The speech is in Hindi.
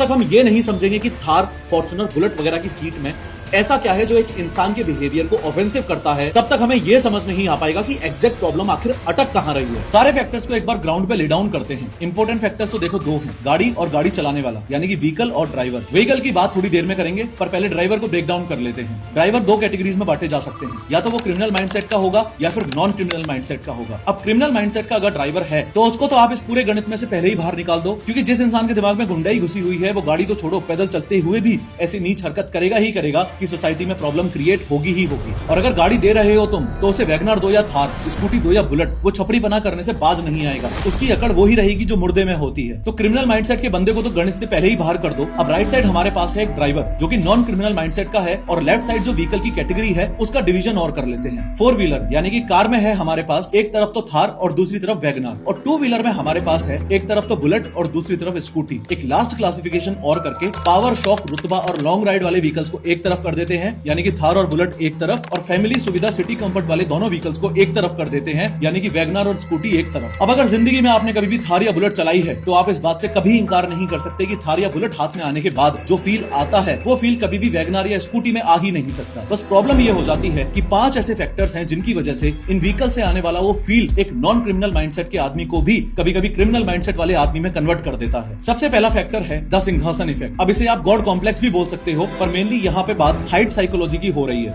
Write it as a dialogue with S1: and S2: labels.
S1: तक हम ये नहीं समझेंगे कि थार, फॉर्च्यूनर, बुलेट वगैरह की सीट में ऐसा क्या है जो एक इंसान के बिहेवियर को ऑफेंसिव करता है, तब तक हमें यह समझ नहीं आ पाएगा कि एग्जैक्ट प्रॉब्लम आखिर अटक कहां रही है। सारे फैक्टर्स को एक बार ग्राउंड पे ले डाउन करते हैं। इंपॉर्टेंट फैक्टर्स तो देखो दो हैं, गाड़ी और गाड़ी चलाने वाला, यानी कि व्हीकल और ड्राइवर। व्हीकल की बात थोड़ी देर में करेंगे, पर पहले ड्राइवर को ब्रेक डाउन कर लेते हैं। ड्राइवर दो कैटेगरीज में बांटे जा सकते हैं, या तो वो क्रिमिनल माइंडसेट का होगा या फिर नॉन क्रिमिनल माइंडसेट का होगा। अब क्रिमिनल माइंडसेट का अगर ड्राइवर है तो उसको तो आप इस पूरे गणित में से पहले ही बाहर निकाल दो, क्योंकि जिस इंसान के दिमाग में गुंडाई घुसी हुई है वो गाड़ी तो छोड़ो, पैदल चलते हुए भी ऐसी नीच हरकत करेगा ही करेगा कि सोसाइटी में प्रॉब्लम क्रिएट होगी ही होगी। और अगर गाड़ी दे रहे हो तुम तो उसे वैगनर दो या थार, स्कूटी दो या बुलेट, वो छपड़ी बना करने से बाज नहीं आएगा। उसकी अकड़ वही रहेगी जो मुर्दे में होती है। तो क्रिमिनल माइंडसेट के बंदे को तो गणित से पहले ही बाहर कर दो। अब राइट साइड हमारे पास है एक ड्राइवर जो कि नॉन क्रिमिनल माइंडसेट का है, और लेफ्ट साइड जो व्हीकल की कैटेगरी है उसका डिवीजन और कर लेते हैं। फोर व्हीलर यानी कि कार में है हमारे पास एक तरफ तो थार और दूसरी तरफ वैगनर, और टू व्हीलर में हमारे पास है एक तरफ तो बुलेट और दूसरी तरफ स्कूटी। एक लास्ट क्लासिफिकेशन और करके पावर, शौक, रुतबा और लॉन्ग राइड वाले व्हीकल्स को एक तरफ कर देते हैं, यानी कि थार और बुलेट एक तरफ, और फैमिली, सुविधा, सिटी कंफर्ट वाले दोनों व्हीकल्स को एक तरफ कर देते हैं, यानी कि वैगनर और स्कूटी एक तरफ। अब अगर जिंदगी में आपने कभी भी थार या बुलेट चलाई है तो आप इस बात से कभी इंकार नहीं कर सकते कि थार या बुलेट हाथ में आने के बाद जो फील आता है वो फील कभी भी वैगनर या स्कूटी में आ ही नहीं सकता। बस प्रॉब्लम ये हो जाती है कि 5 ऐसे फैक्टर्स हैं जिनकी वजह से इन व्हीकल से आने वाला वो फील एक नॉन क्रिमिनल माइंडसेट के आदमी को भी कभी कभी क्रिमिनल माइंडसेट वाले आदमी में कन्वर्ट कर देता है। सबसे पहला फैक्टर है द सिंहासन इफेक्ट। अब इसे आप गॉड कॉम्प्लेक्स भी बोल सकते हो, पर मेनली यहाँ पे बात हाइट साइकोलॉजी की हो रही है।